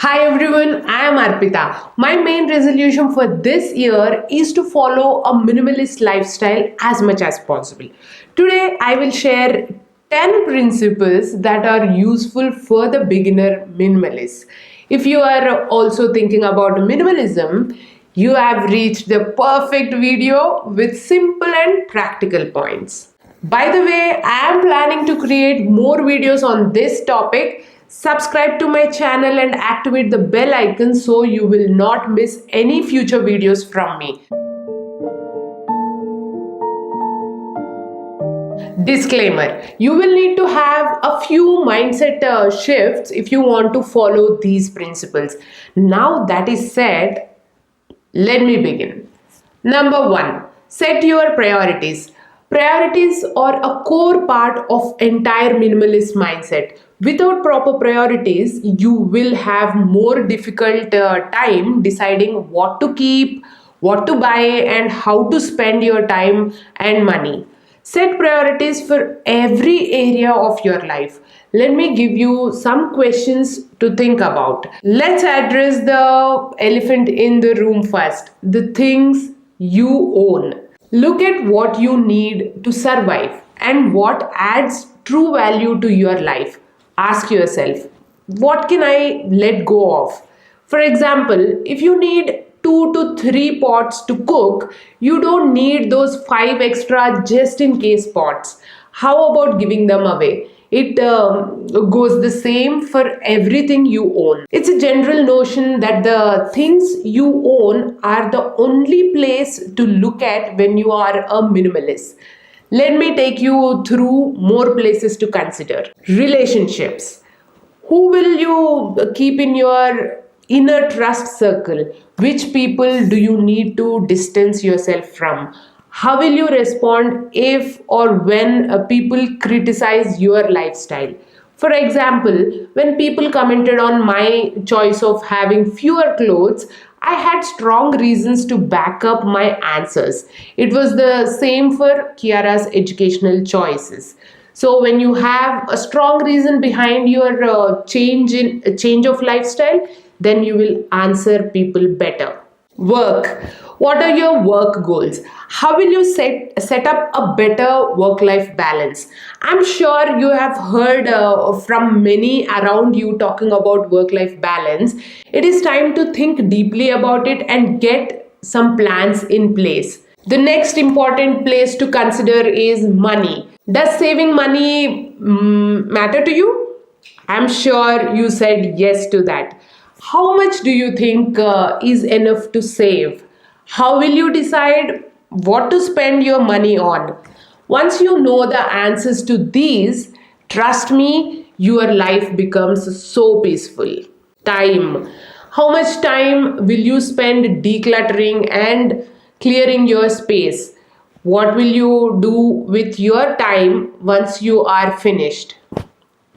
Hi everyone, I am Arpita. My main resolution for this year is to follow a minimalist lifestyle as much as possible. Today, I will share 10 principles that are useful for the beginner minimalist. If you are also thinking about minimalism, you have reached the perfect video with simple and practical points. By the way, I am planning to create more videos on this topic. Subscribe to my channel and activate the bell icon so you will not miss any future videos from me. Disclaimer: you will need to have a few mindset shifts if you want to follow these principles. Now that is said, let me begin. Number one, set your priorities. Priorities are a core part of entire minimalist mindset. Without proper priorities, you will have more difficult time deciding what to keep, what to buy, and how to spend your time and money. Set priorities for every area of your life. Let me give you some questions to think about. Let's address the elephant in the room first, the things you own. Look at what you need to survive and what adds true value to your life. Ask yourself, what can I let go of? For example, if you need 2 to 3 pots to cook, you don't need those 5 extra just in case pots. How about giving them away? It goes the same for everything you own. It's a general notion that the things you own are the only place to look at when you are a minimalist. Let me take you through more places to consider. Relationships. Who will you keep in your inner trust circle? Which people do you need to distance yourself from? How will you respond if or when people criticize your lifestyle? For example, when people commented on my choice of having fewer clothes, I had strong reasons to back up my answers. It was the same for Kiara's educational choices. So when you have a strong reason behind your change of lifestyle, then you will answer people better. Work. What are your work goals? How will you set up a better work life balance? I'm sure you have heard from many around you talking about work life balance. It is time to think deeply about it and get some plans in place. The next important place to consider is money. Does saving money matter to you? I'm sure you said yes to that. How much do you think is enough to save? How will you decide what to spend your money on? Once you know the answers to these, trust me, your life becomes so peaceful. Time. How much time will you spend decluttering and clearing your space? What will you do with your time once you are finished?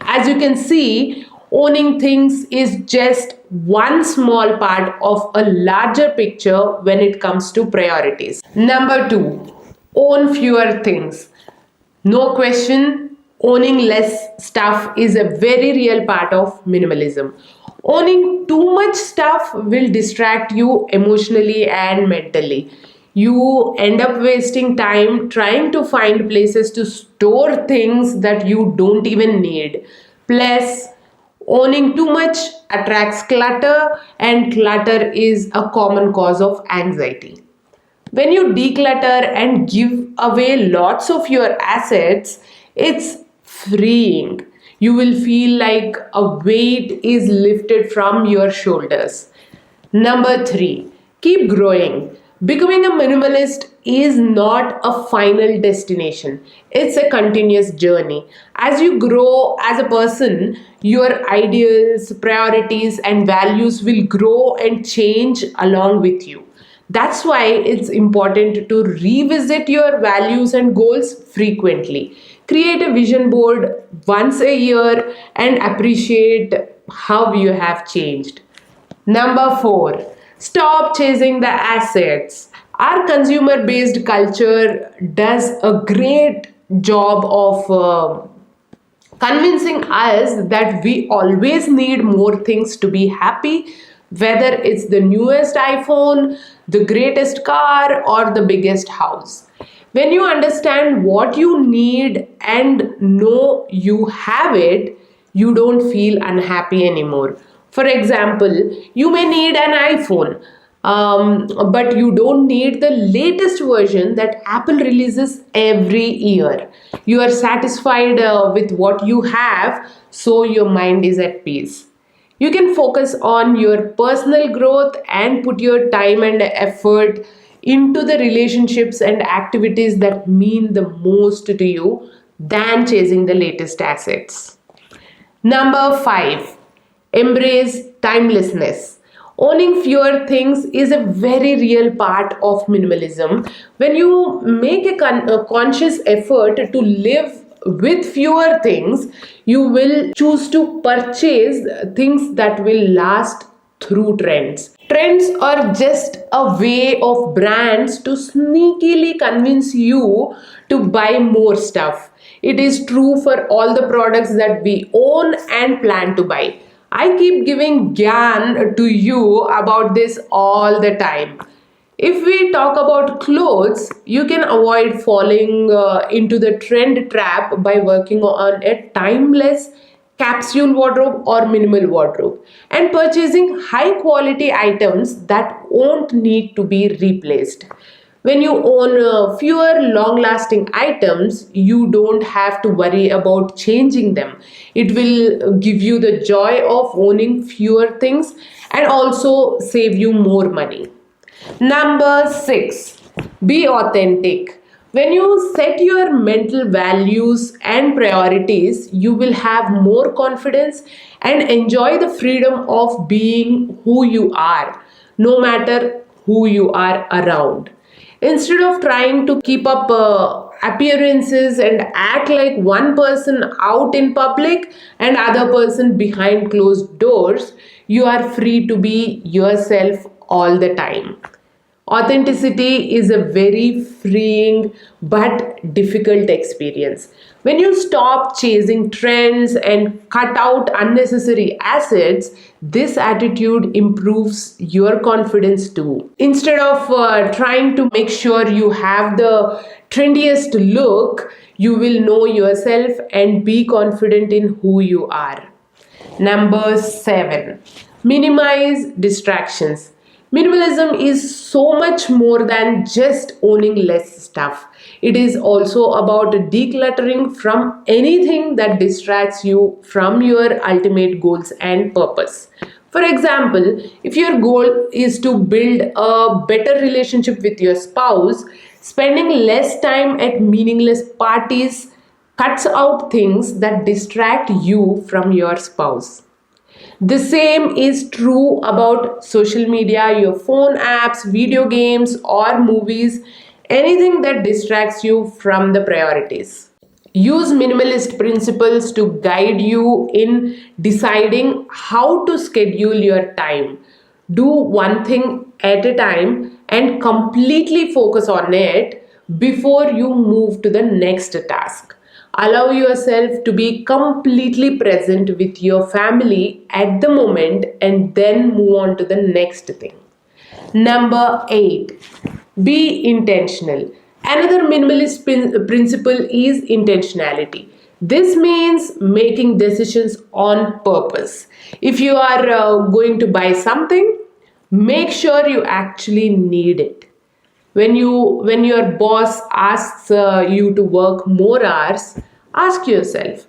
As you can see, owning things is just one small part of a larger picture when it comes to priorities. Number two, own fewer things. No question, owning less stuff is a very real part of minimalism. Owning too much stuff will distract you emotionally and mentally. You end up wasting time trying to find places to store things that you don't even need. Plus, owning too much attracts clutter, and clutter is a common cause of anxiety. When you declutter and give away lots of your assets, it's freeing. You will feel like a weight is lifted from your shoulders. Number three, keep growing. Becoming a minimalist is not a final destination, it's a continuous journey. As you grow as a person, your ideals, priorities, and values will grow and change along with you. That's why it's important to revisit your values and goals frequently. Create a vision board once a year and appreciate how you have changed. Number four, stop chasing the assets. Our consumer based culture does a great job of convincing us that we always need more things to be happy, whether it's the newest iPhone, the greatest car, or the biggest house. When you understand what you need and know you have it, you don't feel unhappy anymore. For example, you may need an iPhone, but you don't need the latest version that Apple releases every year. You are satisfied with what you have, so your mind is at peace. You can focus on your personal growth and put your time and effort into the relationships and activities that mean the most to you than chasing the latest assets. Number 5, embrace timelessness. Owning fewer things is a very real part of minimalism. When you make a conscious effort to live with fewer things, you will choose to purchase things that will last through trends. Trends are just a way of brands to sneakily convince you to buy more stuff. It is true for all the products that we own and plan to buy. I keep giving gyan to you about this all the time. If we talk about clothes, you can avoid falling into the trend trap by working on a timeless capsule wardrobe or minimal wardrobe and purchasing high quality items that won't need to be replaced. When you own fewer long lasting items, you don't have to worry about changing them. It will give you the joy of owning fewer things and also save you more money. Number 6, be authentic. When you set your mental values and priorities, you will have more confidence and enjoy the freedom of being who you are, no matter who you are around. Instead of trying to keep up appearances and act like one person out in public and other person behind closed doors, you are free to be yourself all the time. Authenticity is a very freeing but difficult experience. When you stop chasing trends and cut out unnecessary assets, this attitude improves your confidence too. Instead of trying to make sure you have the trendiest look, you will know yourself and be confident in who you are. Number 7, minimize distractions. Minimalism is so much more than just owning less stuff. It is also about decluttering from anything that distracts you from your ultimate goals and purpose. For example, if your goal is to build a better relationship with your spouse, spending less time at meaningless parties cuts out things that distract you from your spouse. The same is true about social media, your phone apps, video games, or movies, anything that distracts you from the priorities. Use minimalist principles to guide you in deciding how to schedule your time. Do one thing at a time and completely focus on it before you move to the next task. Allow yourself to be completely present with your family at the moment and then move on to the next thing. Number 8, be intentional. Another minimalist principle is intentionality. This means making decisions on purpose. If you are going to buy something, make sure you actually need it. When your boss asks you to work more hours, ask yourself,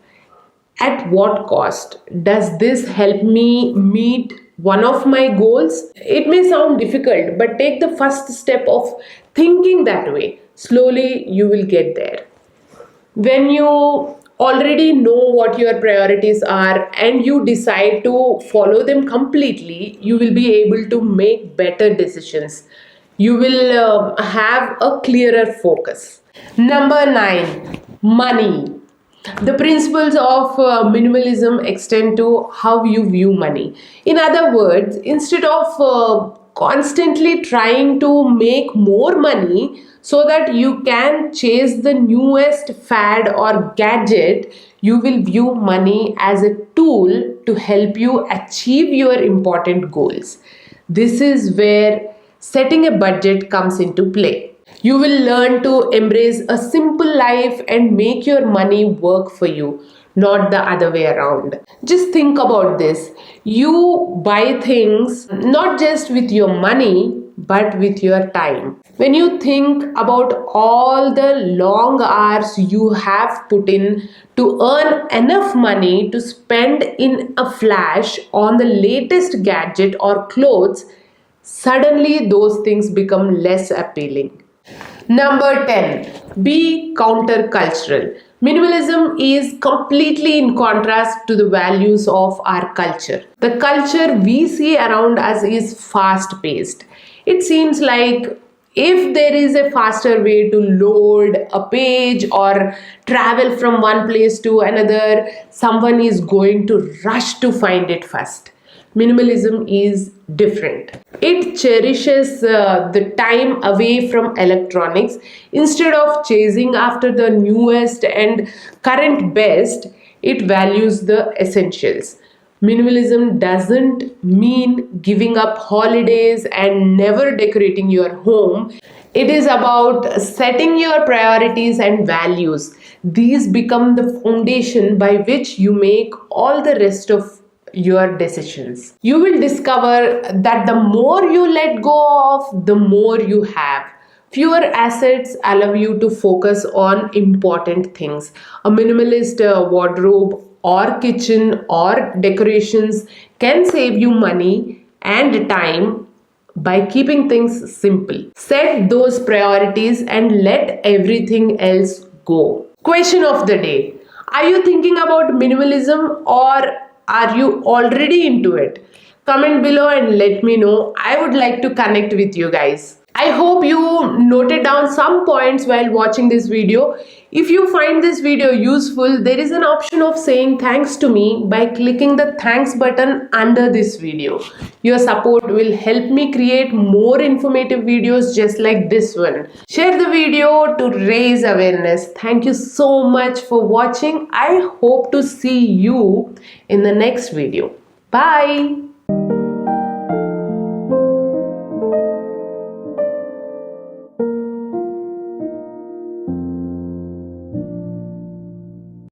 at what cost? Does this help me meet one of my goals? It may sound difficult, but take the first step of thinking that way. Slowly, you will get there. When you already know what your priorities are and you decide to follow them completely, you will be able to make better decisions. You will have a clearer focus. Number 9, money. The principles of minimalism extend to how you view money. In other words, instead of constantly trying to make more money so that you can chase the newest fad or gadget, you will view money as a tool to help you achieve your important goals. This is where setting a budget comes into play. You will learn to embrace a simple life and make your money work for you, not the other way around. Just think about this. You buy things not just with your money, but with your time. When you think about all the long hours you have put in to earn enough money to spend in a flash on the latest gadget or clothes, suddenly those things become less appealing. Number 10, be countercultural. Minimalism is completely in contrast to the values of our culture. The culture we see around us is fast paced. It seems like if there is a faster way to load a page or travel from one place to another, someone is going to rush to find it first. Minimalism is different. It cherishes the time away from electronics. Instead of chasing after the newest and current best, it values the essentials. Minimalism doesn't mean giving up holidays and never decorating your home. It is about setting your priorities and values. These become the foundation by which you make all the rest of your decisions. You will discover that the more you let go of, the more you have. Fewer assets allow you to focus on important things. A minimalist wardrobe or kitchen or decorations can save you money and time by keeping things simple. Set those priorities and let everything else go. Question of the day. Are you thinking about minimalism or are you already into it? Comment below and let me know. I would like to connect with you guys. I hope you noted down some points while watching this video. If you find this video useful, there is an option of saying thanks to me by clicking the thanks button under this video. Your support will help me create more informative videos just like this one. Share the video to raise awareness. Thank you so much for watching. I hope to see you in the next video. Bye.